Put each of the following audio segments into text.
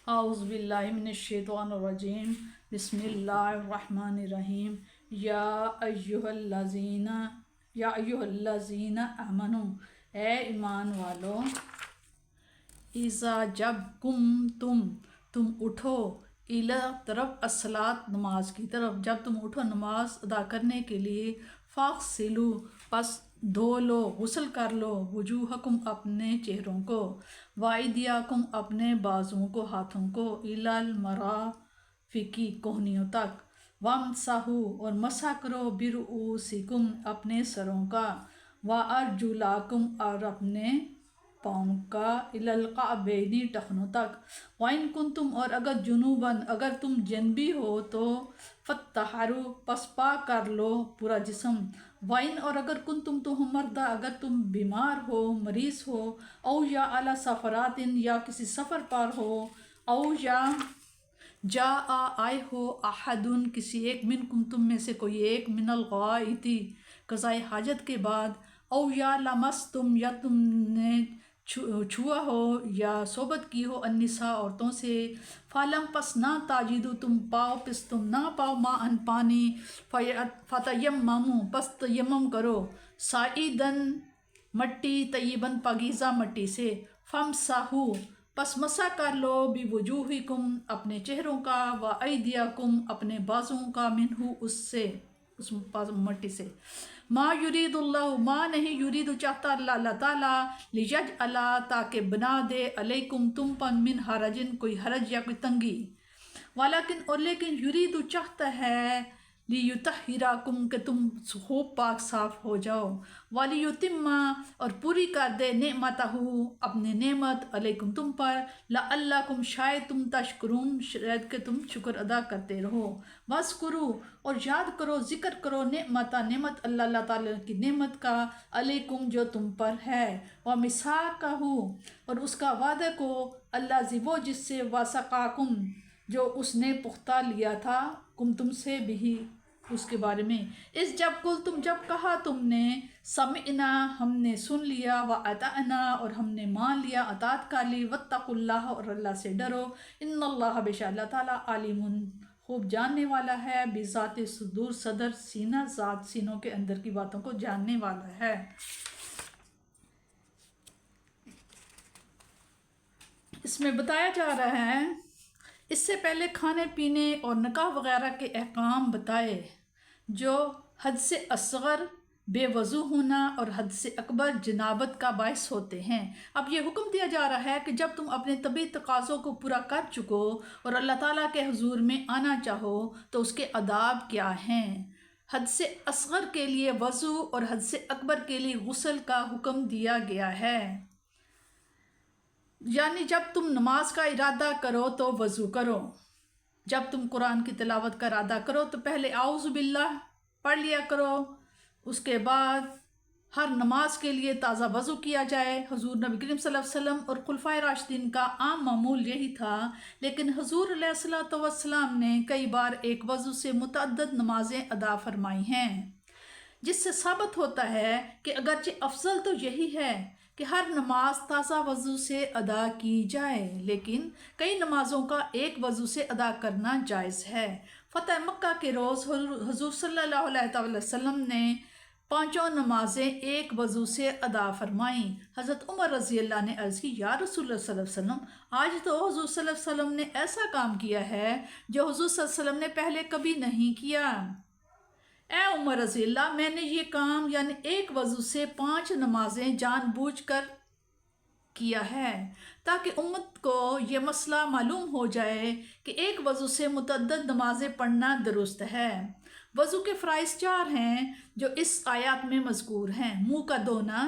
اعوذ باللہ من الشیطان الرجیم بسم اللہ الرحمن الرحیم یا ایھا الذین آمنوا، اے ایمان والو، اذا جب تم اٹھو الی طرف الصلاۃ، نماز کی طرف، جب تم اٹھو نماز ادا کرنے کے لیے، فاغسلوا، پس دھو لو، غسل کر لو، وجوہکم، اپنے چہروں کو، وایدیکم، اپنے بازوؤں کو، ہاتھوں کو، الی المرافق، کوہنیوں تک، وامسحوا، اور مسح کرو، برؤوسکم، اپنے سروں کا، وارجلاکم، اور اپنے پاؤں کا، الی الکعبین، ٹخنوں تک، وَإِن كُنتُمْ، اور اگر جنوباً، اگر تم جنبی ہو تو، فطہروا، پس پاک کر لو پورا جسم، وَإِن، اور اگر کنتم تو مردہ، اگر تم بیمار ہو، مریض ہو، او یا علی سفرات، یا کسی سفر پر ہو، او یا جاء، آئے ہو، احدن، کسی ایک، منکم، تم میں سے کوئی ایک، من الغائط، قضائے حاجت کے بعد، او یا لمستم، یا تم نے چھوا ہو یا صحبت کی ہو، النساء، عورتوں سے، فلم، پس نہ تاجدو، تم پاؤ، پس تم نہ پاؤ، ماء، پانی، فتیمموا، پس تیمم کرو، صعیداً، مٹی، طیباً، پاکیزہ مٹی سے، فامسحوا، پس مسح کر لو، بوجوہکم، اپنے چہروں کا، وایدیکم، اپنے بازوؤں کا، منہ، اس سے، اس مٹی سے، ما یرید اللہ، ما نہیں، یرید چاہتا اللہ تعالیٰ، لیجعل، تاکہ بنا دے، علیکم، تم پر، من حرجن، کوئی حرج یا کوئی تنگی، ولیکن، اور لیکن، یرید چاہتا ہے، لیطہرکم، کہ تم خوب پاک صاف ہو جاؤ، ولیتم، اور پوری کر دے، نعمتہ، اپنے نعمت، علیکم، تم پر، لعلکم، شاید تم تشکرون، شاید کہ تم شکر ادا کرتے رہو، واذکروا، اور یاد کرو، ذکر کرو، نعمت اللہ تعالیٰ کی نعمت کا، علیکم، جو تم پر ہے، ومیثاقہ، اور اس کا وعدے کو، الذی، وہ جس سے، واثقکم، جو اس نے پختہ لیا تھا، تم سے بھی، اس کے بارے میں، اس جب قلتم، جب کہا تم نے، سمعنا، ہم نے سن لیا، واطعنا، اور ہم نے مان لیا، اطاعت کر لی، واتقوا اللہ، اور اللہ سے ڈرو، ان اللہ، بے شک اللہ تعالیٰ، علیم، خوب جاننے والا ہے، بذات صدور، صدر، سینہ، ذات، سینوں کے اندر کی باتوں کو جاننے والا ہے۔ اس میں بتایا جا رہا ہے، اس سے پہلے کھانے پینے اور نکاح وغیرہ کے احکام بتائے، جو حد سے اصغر بے وضو ہونا اور حد سے اکبر جنابت کا باعث ہوتے ہیں۔ اب یہ حکم دیا جا رہا ہے کہ جب تم اپنے طبی تقاضوں کو پورا کر چکو اور اللہ تعالیٰ کے حضور میں آنا چاہو تو اس کے آداب کیا ہیں۔ حد سے اصغر کے لیے وضو اور حد سے اکبر کے لیے غسل کا حکم دیا گیا ہے۔ یعنی جب تم نماز کا ارادہ کرو تو وضو کرو، جب تم قرآن کی تلاوت کا ارادہ کرو تو پہلے اعوذ باللہ پڑھ لیا کرو، اس کے بعد ہر نماز کے لیے تازہ وضو کیا جائے۔ حضور نبی کریم صلی اللہ علیہ وسلم اور خلفائے راشدین کا عام معمول یہی تھا، لیکن حضور علیہ الصلوۃ والسلام نے کئی بار ایک وضو سے متعدد نمازیں ادا فرمائی ہیں، جس سے ثابت ہوتا ہے کہ اگرچہ افضل تو یہی ہے کہ ہر نماز تازہ وضو سے ادا کی جائے، لیکن کئی نمازوں کا ایک وضو سے ادا کرنا جائز ہے۔ فتح مکہ کے روز حضور صلی اللہ علیہ وسلم نے 5 نمازیں ایک وضو سے ادا فرمائیں۔ حضرت عمر رضی اللہ نے عرض کی، یا رسول اللہ صلی اللہ علیہ وسلم، آج تو حضور صلی اللہ علیہ وسلم نے ایسا کام کیا ہے جو حضور صلی اللہ علیہ وسلم نے پہلے کبھی نہیں کیا۔ اے عمر رضی اللہ، میں نے یہ کام یعنی ایک وضو سے 5 نمازیں جان بوجھ کر کیا ہے، تاکہ امت کو یہ مسئلہ معلوم ہو جائے کہ ایک وضو سے متعدد نمازیں پڑھنا درست ہے۔ وضو کے فرائض 4 ہیں جو اس آیات میں مذکور ہیں: منہ کا دھونا،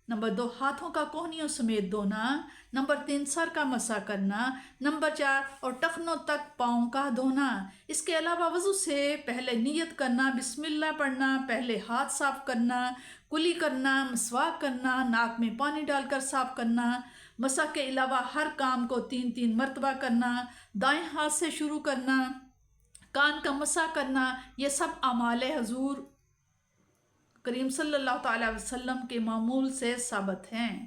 نمبر 2 ہاتھوں کا کوہنیوں سمیت دھونا، نمبر 3 سر کا مسح کرنا، نمبر 4 اور ٹخنوں تک پاؤں کا دھونا۔ اس کے علاوہ وضو سے پہلے نیت کرنا، بسم اللہ پڑھنا، پہلے ہاتھ صاف کرنا، کلی کرنا، مسواک کرنا، ناک میں پانی ڈال کر صاف کرنا، مسح کے علاوہ ہر کام کو 3 مرتبہ کرنا، دائیں ہاتھ سے شروع کرنا، کان کا مسح کرنا، یہ سب اعمال حضور کریم صلی اللہ تعالیٰ علیہ وسلم کے معمول سے ثابت ہیں۔